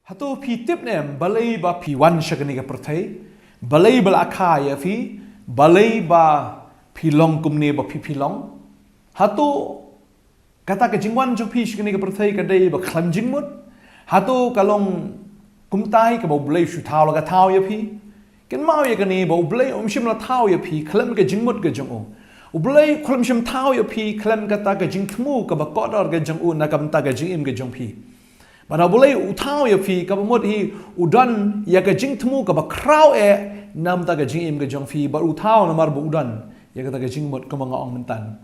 Hatu pi tip nem balai ba pi wan shakani ka pyrthei balai bala akha ya fi balai ba pi long kumne ba pi long hatu kata ka jingwan jo pi shakani ka pyrthei ka dei ba khlam jingmut hatu kalong kumtai ka ba balai shu thao la ka thao ya pi ken mau ya kani ba balai shim la thao ya pi khlam ka jingmut ka jong o balai khlam shim thao ya pi khlam ka ta ka jing thmu ka ba kodor ka jong na kam ta ka jing im ka jong pi But I believe utau ya fi kabamot hi udan ya ka jing temu ka ba kraw nam ta ka jing im ka jong fi ba utau namar ba udan ya ka ta ka jing mot ka mga ong mentan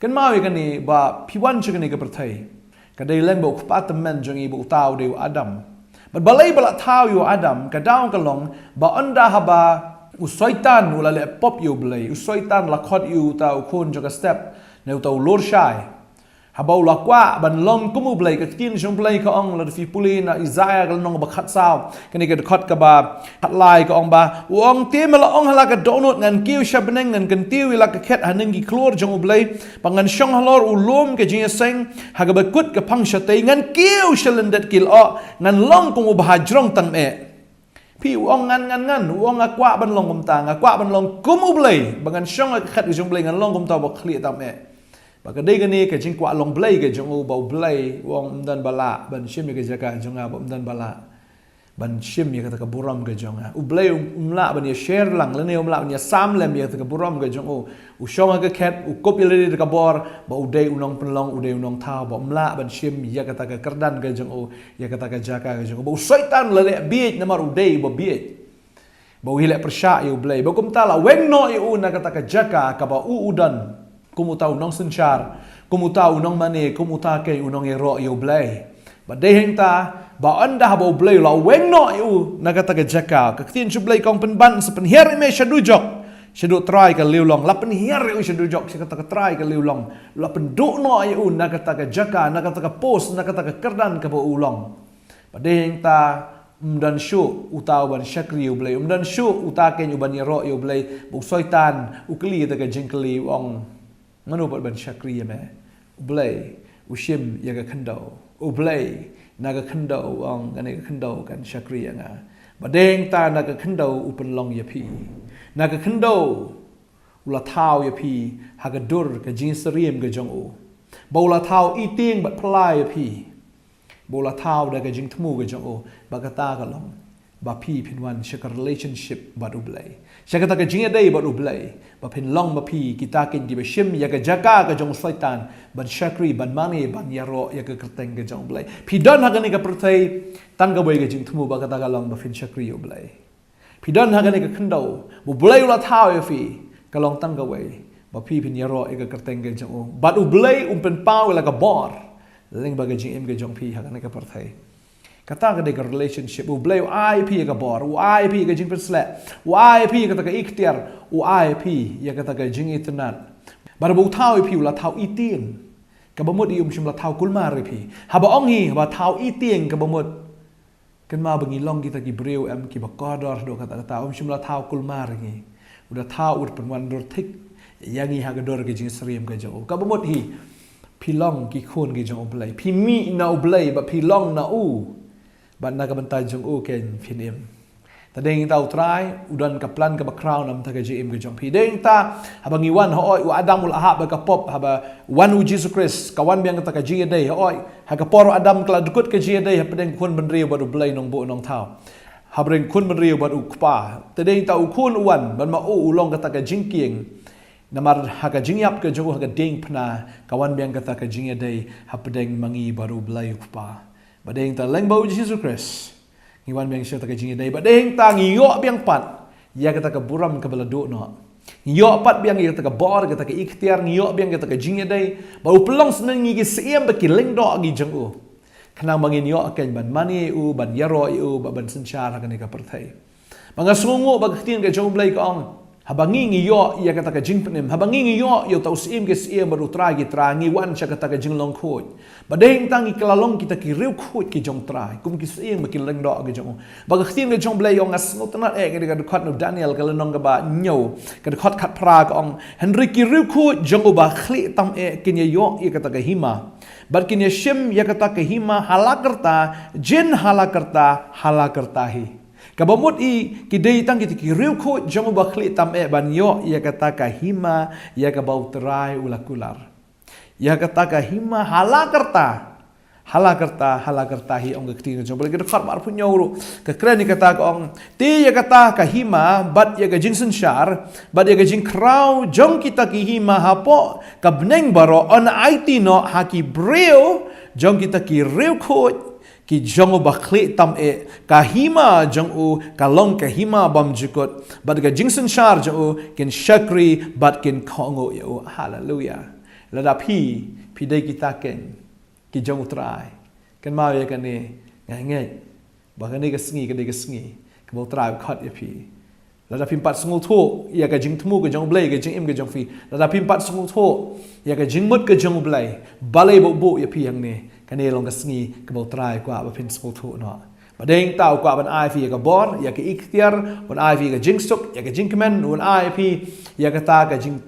kan mau ya kani ba piwan cha kani ka pyrthei ka dei leng ba ukpat men jong i ba utau de Adam but balai bala tau yo Adam ka daw ka long ba anda ha ba usoitan wala le pop yo blai usoitan la khot yu ta ukon jo ka step ne utau lor shai Habau la kwa ban long kumu blai ka tin jong blai ka ong la fi puli na Isaiah ka nong ba khat saw kani ka khot ka ba khat lai ka ong ba wong tim la ong hala ka donut ngan kiu shabneng ngan kan tiu la ka khet haning gi klor jong blai pangan shong halor ulum ka jing seng ha ka ba kut ka phang shatei ngan kiu shalendet kil o ngan long kumu ba jrong tang me pi wong ngan wong akwa ban long kum tang akwa ban long kumu blai pangan shong ka khat jong blai ngan long kum ta ba khli tam me Baka dei gani ka jing kwa long blai ka jong bau blai wong dan bala ban shim ka jaka jong ba dan bala ban shim ya ka buram ka jong u blai umla ban ya share lang le ne umla ban ya sam lem ya ka buram ka jong u shong ka khet u kop ile ka bor ba u dei unong penlong u dei unong thao ba umla ban shim ya ka kardan ka jong ya ka jaka ka jong ba u shaitan le biet namar u dei ba biet ba u hile persha ya u blai ba kum tala weng no u na ka jaka ka ba u udan Kumu tahu nong senchar, kumu tahu nong mane, kumu tahu ke unong ero yo blai. Ba deheng ta, ba anda habo blai la weng no yo nagata ka jaka. Kaktin chu blai kong penban sa penhiar me shadujok. Shadu try ka liulong, la penhiar yo shadujok sa kata ka try ka liulong. La penduk no yo nagata ka jaka, nagata ka post, nagata ka kerdan ka ba ulong. Ba deheng ta umdan shu utaw ban shakri yo blai, umdan shu utake yo ban ero yo blai, bu soitan ukli ta ka jingkli wong Manu ban shakri me ublay ushim yaga khando ublay naga khando ong gane khando kan shakri nga badeng ta naga khando upan long yapi naga khando ula thau yapi hagadur ka jinsriem ga jong u bola thau eating but plai yapi bola thau da ga jing thmu ga jong u bagata ga long ba pi pinwan shakar relationship ba ublay shakata ka jing dei ba ublay ba pin long ba pi kita kin di ba shim ya ka jaka ka jong saitan ban shakri ban mani ban yaro ya ka kerteng ka jong blay pi don ha ka pyrthei tang ka boy ka jing thmu ba ka ta ka long ba pin shakri yo blay pi don ha ka khando bu blay ula thao ya fi ka long tang ka boy ba pi pin yaro ya ka kerteng ka jong ba ublay pen pau la ka bor leng ba ka jing em ka jong pi ha ka pyrthei Kata ka deka relationship u blay IP ka bor u IP ka jing persle u IP ka ta ka ikhtiar u IP ya ka ta ka jing internet bar bu thau IP la thau iting ka bamut ium shim la thau kulmar IP haba ong hi haba thau iting ka bamut kan ma bangi long kita ki breu am ki ba kodor do kata ta shim la thau kulmar ngi udah thau ud penwan dor thik yangi ha ka dor ka jing sriem ka jo ka bamut hi pilong ki khon ki jong blay pi mi na blay ba pilong na u Ban na ka bantai jong u ken fin im. Ta deng ta utrai udan ka plan ka ba crown nam ta ka jim ka jong pi deng ta habang iwan ho u Adam ul ahab ka pop haba wan u Jesus Christ kawan biang ta ka ji dei ho ha ka por Adam kala dukut ka ji dei ha pedeng kun ban riu ba du blai nong bo nong thao. Ha breng kun ban riu ba u kpa. Ta deng ta u kun uwan ban ma u long ka ta ka jing kieng. Namar ha ka jing yap ka jong ha ka deng pna kawan biang ka ta ka jing dei ha pedeng mangi baru blai u kpa. Badeng ta leng bau Jesus Christ ngiwan biang syata ka jing dei badeng ta ngiyo biang pat ya kata ka buram ka balado no ngiyo pat biang ya kata ka bor kata ka ikhtiar ngiyo biang kata ka jing dei bau pelong seneng ngi siem ba ki leng do gi jang u kana mangin yo aken ban mani u ban yaro u ba ban senchar ka ni ka pyrthei manga sungu ba khtin ka jong blai ka ong Habangi ngiyo ia kata ka jing penem. Habangi ngiyo yo tau sim ke sia baru trai ki tra ngi wan cha kata ka jing long khoi. Badeng tang iklalong kita ki riu khoi ki jong trai. Kum ki sim ki leng do ke jong. Ba ka khim ke jong blai ong as no tanat e ke ka khot no Daniel ka lenong ka ba nyo. Ka khot khat pra ka ong Henry ki riu khoi jong ba khli tam e kin yo ia kata ka hima. Bad kin shim ia kata ka hima halakarta jin halakarta hi. Kabamut I kidei tang kita ki riu ko jong ba khli tam e ban yo ia kata ka hima ia ka bau terai ulakular. Ia kata ka hima halakarta hi ong kti jong boleh kita khat mar punyo ru. Ka kren ni kata ka ong ti ia kata ka hima bat ia ka jing sensyar bat ia ka jing krau jong kita ki hima hapo ka bneng baro on IT no haki breu jong kita ki riu ko ki jong ba khli tam e ka hima jong u ka long ka hima bam jukot bat ka jingsen shar jong u kin shakri bat kin kongo yo hallelujah ladap pi dei kita ken ki jong trai kan ma ye kan ni ngai ba kan ni ka sngi ka bo trai khat ye pi ladap pi pat sngul tho ya ka jing thmu ka jong blai ka jing im ka jong fi ladap pi pat sngul tho ya ka jing mut ka jong blai balai bo ye pi yang ni kan ni long ka sngi ka bo trai kwa ba pin sngul tho no ba deng tau kwa ban ai fi ka bor ya ka ikhtiar ban ai fi ka jing suk ya ka jing kemen ban ai fi ya ka ta ka jing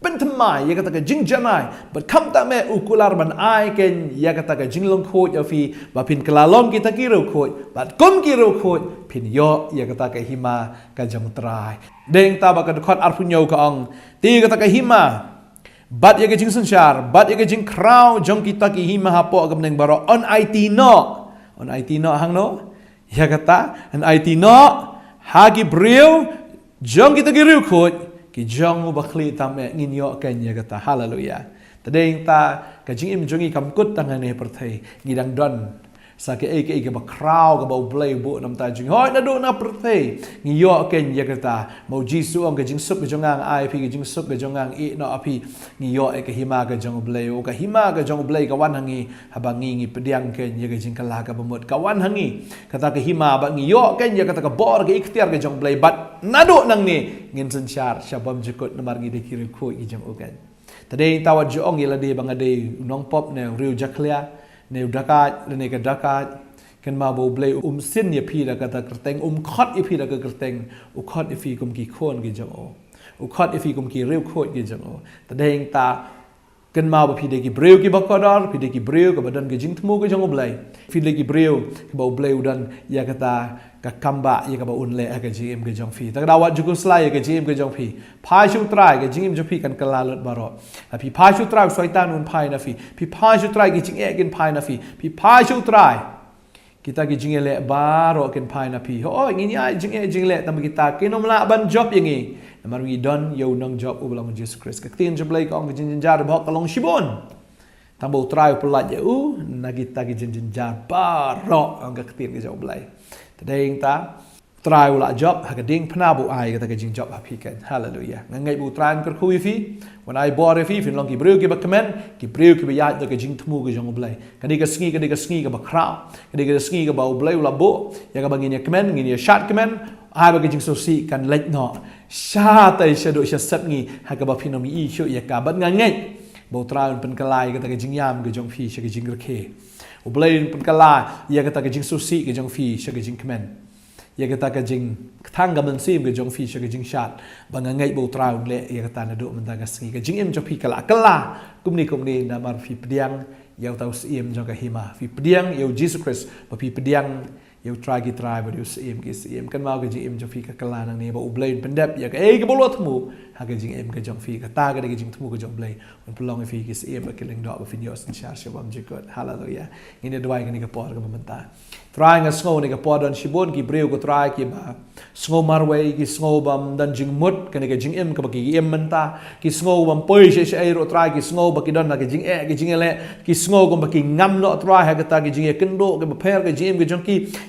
Bantei ya kata ka jing janai but kam ta me ukular ban ai ken ya kata ka jing long khoi ya fi ba pin klalom kita ki ro khoi bat kom ki ro khoi pin yo ya kata ka hima ka jong trai deng ta ba ka khot ar punyo ka ong ti kata ka hima bat ya ka jing sensyar bat ya ka jing krau jong kita ki hima hapo ka neng baro on IT no hang no ya kata on IT no ha ki breu jong kita ki ro khoi ki jong ba khli tam e ngin yo ken ya kata hallelujah tadeng ta ka jing im jongi kam kut tang ne pyrthei ngidang don sa ke ke ba krau ka ba blai bu nam ta jing hoi na do na pyrthei ngi yo ken ya kata mo jisu ong ka jing sup ka jongang ai phi ka jing sup ka jongang I no api ngi yo e ka hima ka jong blai o ka hima ka jong blai ka wan hangi habangi ngi pediang ken ya ka jing kala ka bamut ka wan hangi kata ka hima ba ngi yo ken ya kata ka bor ka ikhtiar ka jong blai bat nado nang ni ngin sensyar syabam jukut namar ngi de kiri ko I jong okan tadei tawat jong ila de bangade nong pop ne riu jaklia ne dakat ne ka dakat kan ma bo blai sin ye phi da kata kerteng khot ye phi da ka kerteng u khot ye phi kum ki khon ki jong o u khot ye phi kum ki riu khot ki jong o tadei ta kan ma ba phi de ki breu ki bakodar phi de ki breu ka badan ke jing thmu ka jong blai phi de ki breu ka ba blai udan ya kata ka kamba ya ka ba unle ka jim ke jong phi ta dawat juku slai ka jim ke jong phi phai shu trai ka jim jo phi kan kala lot baro phi phai shu trai soitan un phai na phi phai shu trai ki jing e kin phai na phi phai shu trai kita ki jing le baro kin phai na phi ho ngi ya jing le tam kita kinom la ban job yangi namar wi don yo nong job u blang Jesus Christ ka tin jo blai ka ong jing jar bhok kalong shibon tambo trai pelat je u nagita ki jing jar baro ong ka tin ke jo blai tadeng ta trai ula job ha ka ding phna bu ai ka ta ka jing job ha phi kan hallelujah ngai bu tran kar khui fi when I bore fi fin long ki breu ki ba comment ki breu ki ba ya ta ka jing thmu ka jong blai ka ni ka sngi ka ba khrau ka ni ka sngi ka ba blai ula bo ya ka ba ngi ni comment ngi ni shot comment ai ba ka jing so si kan lek no sha tai sha do sha sat ngi ha ka ba phin no mi I shu ya ka ba ngai bo tran pen kalai ka ta ka jing yam ka jong phi sha ka jing rkhe u blai pen kala ya ka ta ka jing so si ka jong phi sha ka jing comment ya kata ka jing thang ga man sim ga jong fi sha ga jing shat bang ngai bo trau le ya kata na do man ta ga sngi ga jing em jo phi kala kumni na mar fi pediang yau tau sim jo ga hima fi pediang yau Jesus Christ ba fi pediang yau try ba du sim kan mau ga jing em jo fi ka kala nang ne ba u blain pendep ya ga ga bo lo thmu ha ga jing em ga jong fi ka ta ga ga jing thmu ga jong blai un pelong fi ki sim ba killing do ba fi yos sha sha bam jikot hallelujah ini doai ga ni ga por ga manta trying a snow ni ka podon shibon ki breu ko try ki ba snow marway ki snow bam dan jing mut ka ni ka jing em ka ba ki em manta ki snow bam poi she she ro try ki snow ba ki don na ki jing le ki snow ko ba ki ngam no try ha ka ta ki jing e kendo ka ba pher ka jing ki jong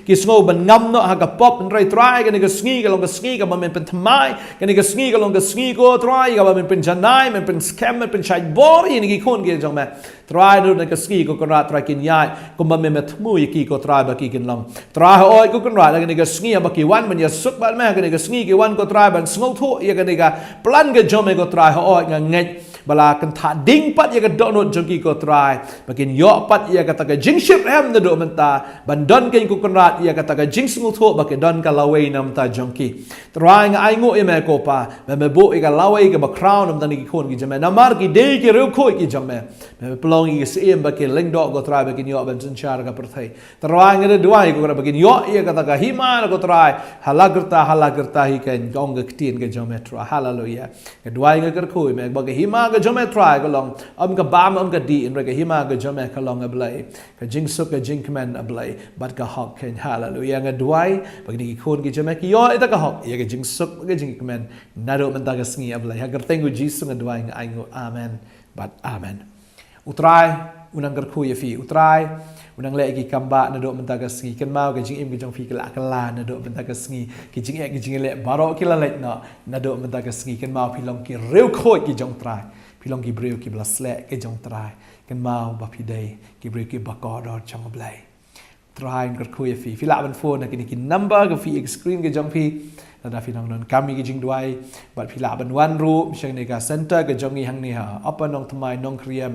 ki snow ban ngam no ha ka pop and try ka ni ka sngi ka long ka sngi ka ba men pen thamai ka ni ka sngi ka long ka sngi ko try ka ba men pen janai men pen scam men pen chai bor ni ki khon ki jong ma try do nak ski ko kan try kin yai ko ma me thmu ki ko try ba ki kin long try oi ko kan ra la ni ka ski ba ki wan man ya suk ba ma ka ni ka ski ki wan ko try ban ngau tho ya ka ni ka plan ka jom ko try oi nga ngai bala kan tha ding pat ya ka donut jongki ko try bakin yo pat ya kata ka jingship hem na do menta ban don ken ko konrat ya kata ka jing sungu tho bakin don ka laway nam ta jongki try nga ai ngo eme ko pa me bo ka laway ka ba crown nam ta ni ki khon ki jame namar ki de ki ru khoi ki jame me plong ki sim bakin leng do ko try bakin yo ban char ka perthai try nga de duai ko bakin yo ya kata ka hima ko try halagerta hi ken gong ka tin ka jame try hallelujah ka duai nga kar khoi me ba ka hima jome try ko long ka bam ka di in ka hima ka jome ka long ablay ka jing suk ka jing kmen ablay but ka hok ken hallelujah nga duai pag ni khon ki jome ki yo ita ka hok ya ka jing suk ka jing kmen naro man ta ka sngi ablay ha gartengu jisu nga duai nga aingo amen but amen utrai unang garkhu ye fi utrai unang le ki kamba na do man ta ka sngi kan mau ka jing im ki jong fi kala kala na do man ta ka sngi ki jing le baro ki la let na do man ta ka sngi kan mau pilong ki reu khoi ki jong trai pilong ki breu ki blasle ke jong trai kan mau ba pi dei ki breu ki bakor chong blai try ngar khu fi la ban phone na ki number ka fi screen ke jong fi na fi nong non kami ki jing duai bat fi la ban wan ru shang ne ka center ke jong ni hang ni ha apa Nongthymmai Nongkhryiem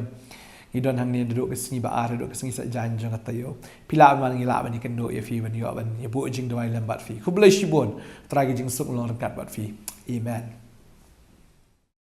ni don hang ni duduk ke sini ba ar duduk ke sini sa jan jong atayo pila ban ngi la ban ni kan do ye fi ban yo ban ye bu jing duai lam bat fi khu blai shi bon try ki jing suk long kat bat fi amen